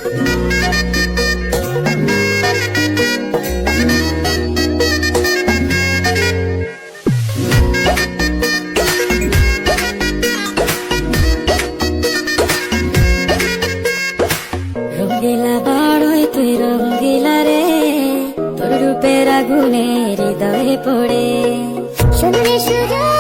রঙ্গিলা বাড়ই তুই রঙ্গিলা রে, তোর রূপের আগুনে হৃদয়ে পড়ে। শুনলে সুরা